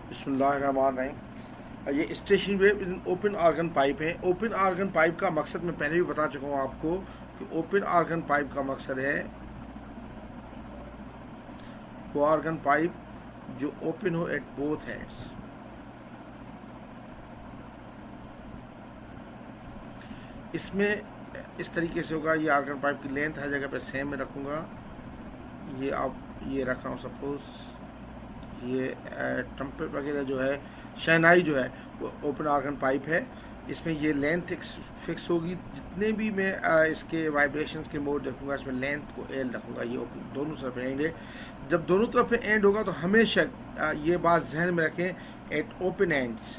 बिस्मिल्लाहिर्रहमानिर्रहीम। ये station wave open organ pipe है। ओपन आर्गन पाइप का मकसद मैं पहले भी बता चुका हूँ आपको कि ओपन आर्गन पाइप का मकसद है वो आर्गन पाइप जो ओपन हो एट बोथ एंड्स। इसमें इस तरीके से होगा। ये आर्गन पाइप की लेंथ हर जगह पे सेम में रखूँगा। ये आप ये रख रहा हूँ सपोज ये ट्रम्पेट वगैरह जो है, शहनाई जो है वो ओपन आर्गन पाइप है। इसमें ये लेंथ फिक्स होगी। जितने भी मैं इसके वाइब्रेशंस के मोड देखूंगा इसमें लेंथ को एल रखूंगा। ये दोनों तरफ एंड है। जब दोनों तरफ एंड होगा तो हमेशा ये बात जहन में रखें, eight open ends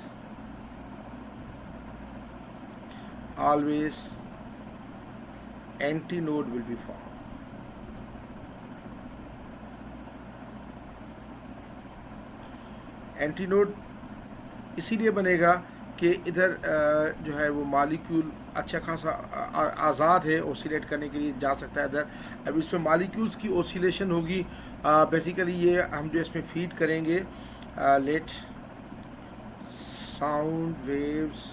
always anti node will be form. Anti node इसीलिए बनेगा कि इधर जो है वो मालिक्यूल अच्छा खासा आज़ाद है, ओसिलेट करने के लिए जा सकता है इधर। अब इसमें मालिक्यूल्स की ओसिलेशन होगी। बेसिकली ये हम जो इसमें फीड करेंगे, let sound waves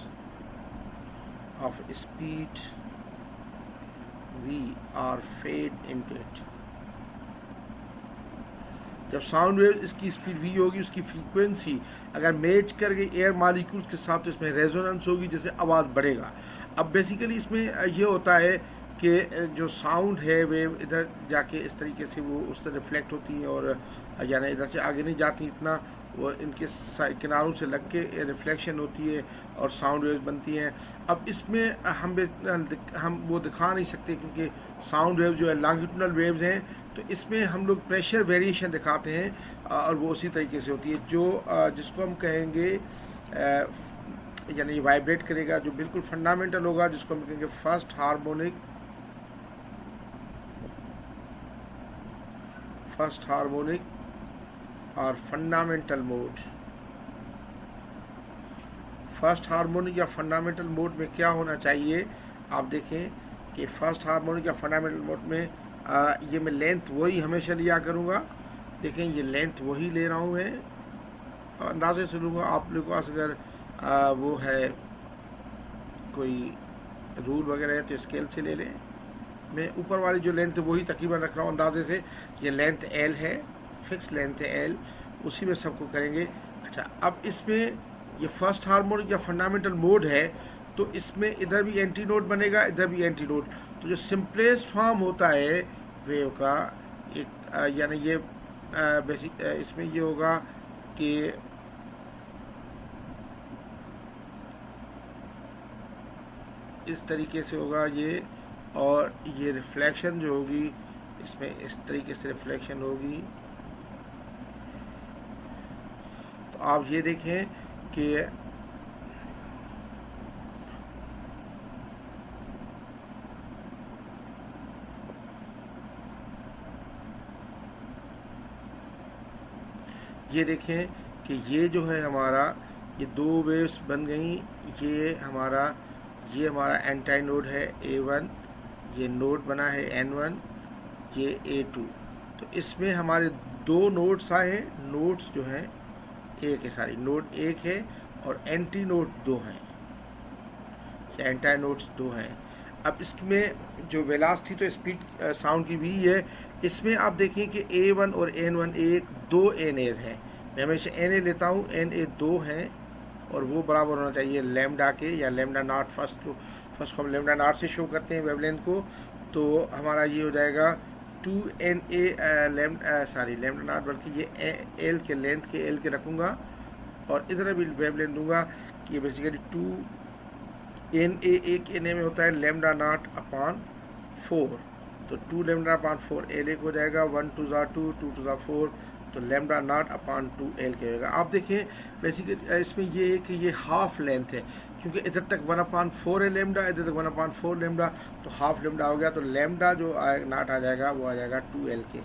of speed we are fed into it. जब साउंड वेव इसकी स्पीड वी होगी, उसकी फ्रीक्वेंसी अगर मैच कर गई एयर मालिक्यूल्स के साथ तो इसमें रेजोनेंस होगी, जैसे आवाज़ बढ़ेगा। अब बेसिकली इसमें ये होता है कि जो साउंड है वेव इधर जाके इस तरीके से वो उस तरह रिफ्लेक्ट होती है और यानी इधर से आगे नहीं जाती इतना, वो इनके किनारों से लग के रिफ्लेक्शन होती है और साउंड वेव्स बनती हैं। अब इसमें हम वो दिखा नहीं सकते क्योंकि साउंड वेव जो है लॉन्गिट्यूडनल वेव्स हैं, तो इसमें हम लोग प्रेशर वेरिएशन दिखाते हैं और वो उसी तरीके से होती है जो जिसको हम कहेंगे यानी वाइब्रेट करेगा, जो बिल्कुल फंडामेंटल होगा, जिसको हम कहेंगे फर्स्ट हार्मोनिक और फंडामेंटल मोड। फर्स्ट हार्मोनिक या फंडामेंटल मोड में क्या होना चाहिए, आप देखें कि फर्स्ट हार्मोनिक या फंडामेंटल मोड में ये मैं लेंथ वही हमेशा लिया करूँगा। देखें ये लेंथ वही ले रहा हूँ मैं, अंदाजे से लूँगा। आप लोगों के पास अगर वो है कोई रूल वगैरह है तो स्केल से ले लें। मैं ऊपर वाली जो लेंथ है वही तकरीबन रख रहा हूँ अंदाजे से। ये लेंथ एल है, फिक्स लेंथ है एल, उसी में सबको करेंगे। अच्छा, अब इसमें ये फर्स्ट हार्मोनिक या फंडामेंटल मोड है तो इसमें इधर भी एंटी नोड बनेगा, इधर भी एंटी नोड। तो जो सिंपलेस्ट फॉर्म होता है वेव का एक यानी ये बेसिक इसमें ये होगा कि इस तरीके से होगा ये, और ये रिफ्लेक्शन जो होगी इसमें इस तरीके से रिफ्लेक्शन होगी। तो आप ये देखें कि ये देखें कि ये जो है हमारा ये दो वेव्स बन गई। ये हमारा एंटी नोड है A1, ये नोड बना है N1, ये A2। तो इसमें हमारे दो नोड्स आए हैं। नोड्स जो हैं एक है, सारी नोड एक है और एंटी नोड दो हैं, एंटी नोड्स दो हैं। अब इसमें जो वेलोसिटी तो स्पीड साउंड की भी है। इसमें आप देखें कि A1 और N1 एक दो NAs हैं। मैं हमेशा NA लेता हूँ, NA दो हैं और वो बराबर होना चाहिए लैम्डा के या लैम्डा नॉट। फर्स्ट को हम लैम्डा नॉट से शो करते हैं वेवलेंथ को। तो हमारा ये हो जाएगा 2NA लैम्डा नॉट, बल्कि ये एल के लेंथ के एल के रखूँगा और इधर भी वेवलेंथ दूंगा कि ये बेसिकली 2NA एक NA में होता है लैम्डा नॉट अपॉन 4। तो 2 लैम्डा अपॉन 4 एल एक हो जाएगा, 1 2 2 2 2 4, तो लैम्डा नॉट अपॉन 2 एल के होगा। आप देखें बेसिकली इसमें ये है कि ये हाफ लेंथ है क्योंकि इधर तक 1/4 है लैम्डा, इधर तक 1/4 लैम्डा, तो हाफ लैम्डा हो गया। तो लैम्डा जो नॉट आ जाएगा वो आ जाएगा 2L के।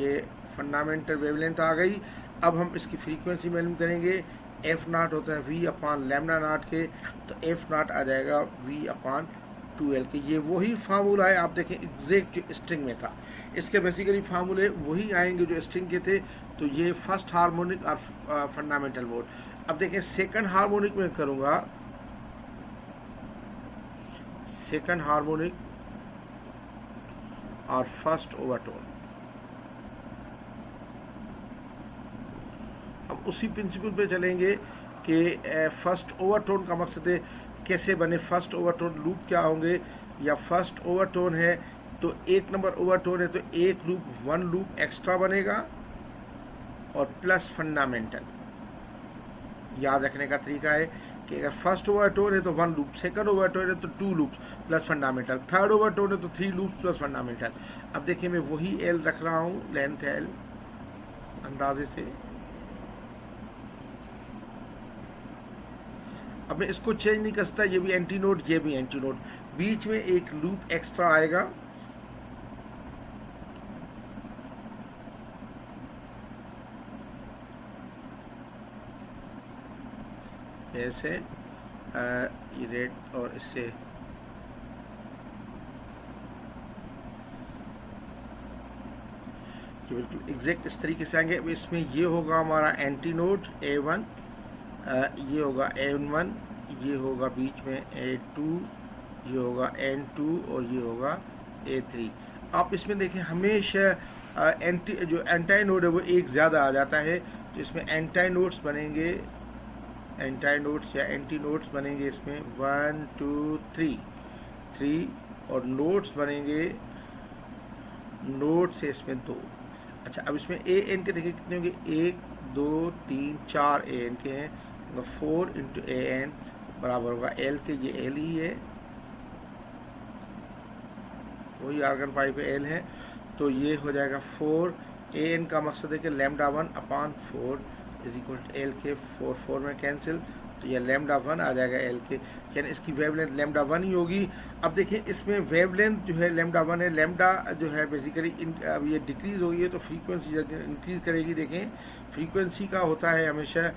ये फंडामेंटल वेवलेंथ आ गई। अब हम इसकी फ्रीक्वेंसी मालूम करेंगे। एफ नॉट होता है V अपॉन लैम्डा नॉट के, तो एफ नॉट आ जाएगा V अपॉन 2L के। ये वही फार्मूला है, आप देखें एग्जैक्ट जो स्ट्रिंग में था। इसके बेसिकली फार्मूले वही आएंगे जो स्ट्रिंग के थे। तो ये फर्स्ट हार्मोनिक और फंडामेंटल मोड। अब देखें सेकंड हार्मोनिक में करूँगा, सेकंड हार्मोनिक और फर्स्ट ओवरटोन। अब उसी प्रिंसिपल पे चलेंगे कि फर्स्ट ओवरटोन का मकसद है कैसे बने, फर्स्ट ओवरटोन लूप क्या होंगे, या फर्स्ट ओवरटोन है तो एक नंबर ओवरटोन है तो एक लूप, वन लूप एक्स्ट्रा बनेगा और प्लस फंडामेंटल। याद रखने का तरीका है कि अगर फर्स्ट ओवरटोन है तो वन लूप, सेकंड ओवरटोन है तो to loops plus fundamental, third overtone है तो थ्री लूप्स प्लस फंडामेंटल। अब देखिए मैं वही एल रख रहा हूँ, लेंथ एल अंदाजे से। अब मैं इसको चेंज नहीं कर सकता, ये भी एंटी नोड, ये भी एंटी नोड, बीच में एक लूप एक्स्ट्रा आएगा। ऐसे ये रेड और इससे जो बिल्कुल एग्जैक्ट इस तरीके से आएंगे। अब इसमें ये होगा हमारा एंटी नोड A1, ये होगा N1, ये होगा बीच में A2, ये होगा N2 और ये होगा A3। आप इसमें देखें हमेशा जो एंटी नोड है वो एक ज़्यादा आ जाता है, तो इसमें एंटी नोड्स बनेंगे, एंटी नोड्स या एंटी नोड्स बनेंगे इसमें 1 2 3 और नोड्स बनेंगे, नोड से इसमें 2। अच्छा अब इसमें AN के देखिए कितने होंगे, 1 2 3 4 AN के हैं, 4 इंटू AN बराबर होगा L के, ये L ही है, वही आर्गन पाइप L है, तो ये हो जाएगा 4। AN का मकसद है कि lambda 1/4 is equal to L के, 4 4 में कैंसिल, तो यह लैम्डा 1 आ जाएगा L के, यानी इसकी वेवलेंथ लैम्डा 1 ही होगी। अब देखिए इसमें वेवलेंथ जो है लैम्डा 1 है, लैम्डा जो है बेसिकली अब ये डिक्रीज हो गई है तो फ्रीक्वेंसी इंक्रीज करेगी। देखें फ्रीक्वेंसी का होता है हमेशा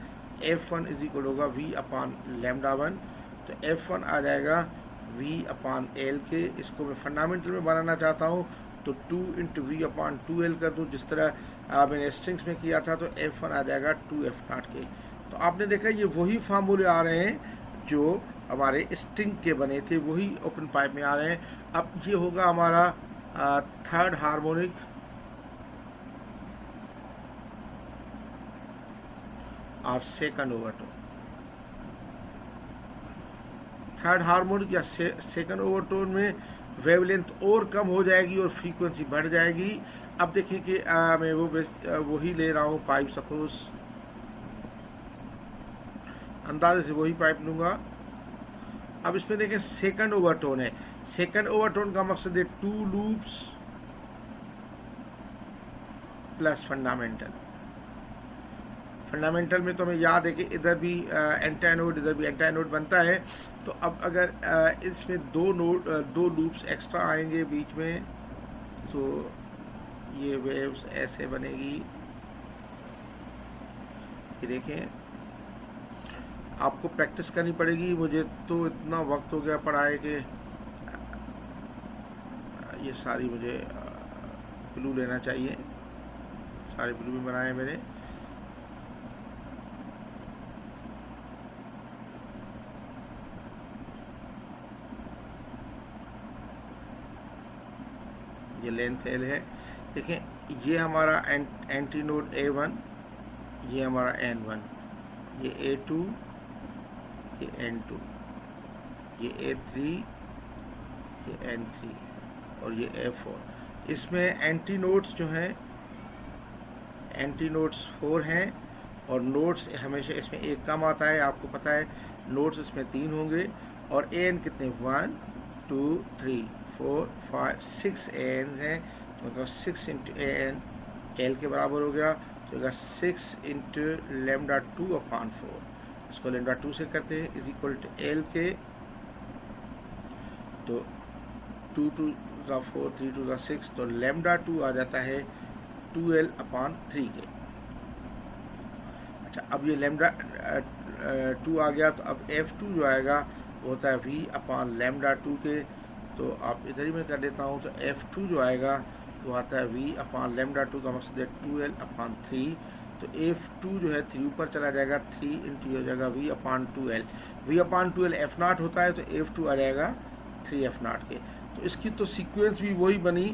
F1 इज इक्वल होगा V/λ1, तो F1 आ जाएगा V/L के। इसको मैं फंडामेंटल में बनाना चाहता हूँ तो 2 इंटू V/2L कर दूँ, जिस तरह मैंने स्ट्रिंग्स में किया था, तो F1 आ जाएगा 2F0 के। तो आपने देखा ये वही फार्मूले आ रहे हैं जो हमारे स्ट्रिंग के बने थे, वही ओपन पाइप में आ रहे हैं। अब ये होगा हमारा थर्ड हार्मोनिक और सेकंड ओवरटोन। थर्ड हार्मोनिक या सेकंड ओवरटोन में वेवलेंथ और कम हो जाएगी और फ्रीक्वेंसी बढ़ जाएगी। अब देखिए कि मैं वही ले रहा हूँ पाइप, सपोज अंदाजे से वही पाइप लूँगा। अब इसमें देखें सेकंड ओवरटोन है, सेकंड ओवरटोन का मकसद है 2 लूप्स प्लस फंडामेंटल। फंडामेंटल में तो हमें याद है कि इधर भी एंटी नोड, इधर भी एंटी नोड बनता है। तो अब अगर इसमें 2 लूप्स एक्स्ट्रा आएंगे बीच में, तो ये वेव्स ऐसे बनेगी। ये देखें आपको प्रैक्टिस करनी पड़ेगी, मुझे तो इतना वक्त हो गया पढ़ाए कि ये सारी मुझे ब्लू लेना चाहिए, सारे ब्लू भी बनाए मेरे। ये लेंथ L है। देखें ये हमारा एंटी नोड A1, ये हमारा N1, ये A2, ये N2, ये A3, ये N3 और ये A4। इसमें एंटी नोड्स जो हैं, एंटी नोड्स 4 हैं और नोड्स हमेशा इसमें एक कम आता है, आपको पता है। नोड्स इसमें 3 होंगे और AN कितने, 1 2 3 4 5 6 AN हैं, तो मतलब 6 इंटू AN L के बराबर हो गया, तो होगा 6 इंटू λ2/4। इसको λ2 से करते हैं इज इक्वल टू L के, तो 2 2 4 3 2 6, तो λ2 आ जाता है 2L/3 के। अच्छा अब ये λ2 आ गया, तो अब F2 जो आएगा वो होता है V/λ2 के। तो आप इधर ही मैं कर देता हूँ, तो F2 जो आएगा वो आता है v अपॉन लेमडा 2 का मकसद है 2l अपॉन 3। तो F2 जो है 3 ऊपर चला जाएगा, 3 इंटू हो जाएगा v upon 2l। v upon 2l F0 होता है, तो F2 आ जाएगा 3 F0 के। तो इसकी तो सीक्वेंस भी वही बनी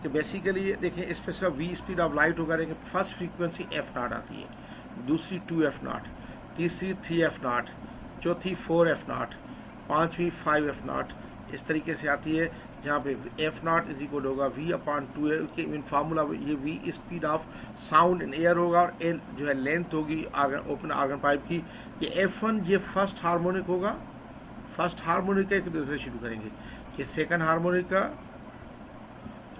कि बेसिकली देखें इसमें सिर्फ v स्पीड ऑफ लाइट होगा, लेकिन फर्स्ट फ्रीक्वेंसी F0 आती है, दूसरी 2 F0, तीसरी 3 F0, चौथी 4 F0, पाँचवीं 5 F0, इस तरीके से आती है, जहाँ पे F0 इज इक्वल होगा v अपॉन 2l के इन फार्मूला ये v speed of sound in air होगा, और l जो है लेंथ होगी ओपन आर्गन पाइप की। ये F1 ये फर्स्ट हार्मोनिक होगा, फर्स्ट हार्मोनिक का एक दूसरे शुरू करेंगे, ये सेकंड हार्मोनिक का,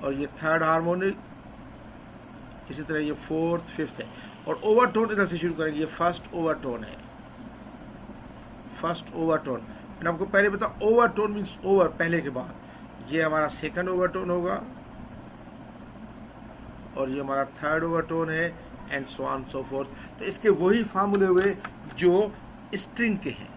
और ये थर्ड हार्मोनिक, इसी तरह ये फोर्थ फिफ्थ है, और ओवरटोन इधर से शुरू करेंगे। ये फर्स्ट ओवरटोन है, फर्स्ट ओवरटोन। मैंने आपको पहले बताया ओवरटोन मीन्स ओवर, पहले के बाद। ये हमारा सेकंड ओवरटोन होगा, और ये हमारा थर्ड ओवरटोन है, and so on so fourth. तो इसके वही फार्मूले हुए जो स्ट्रिंग के हैं।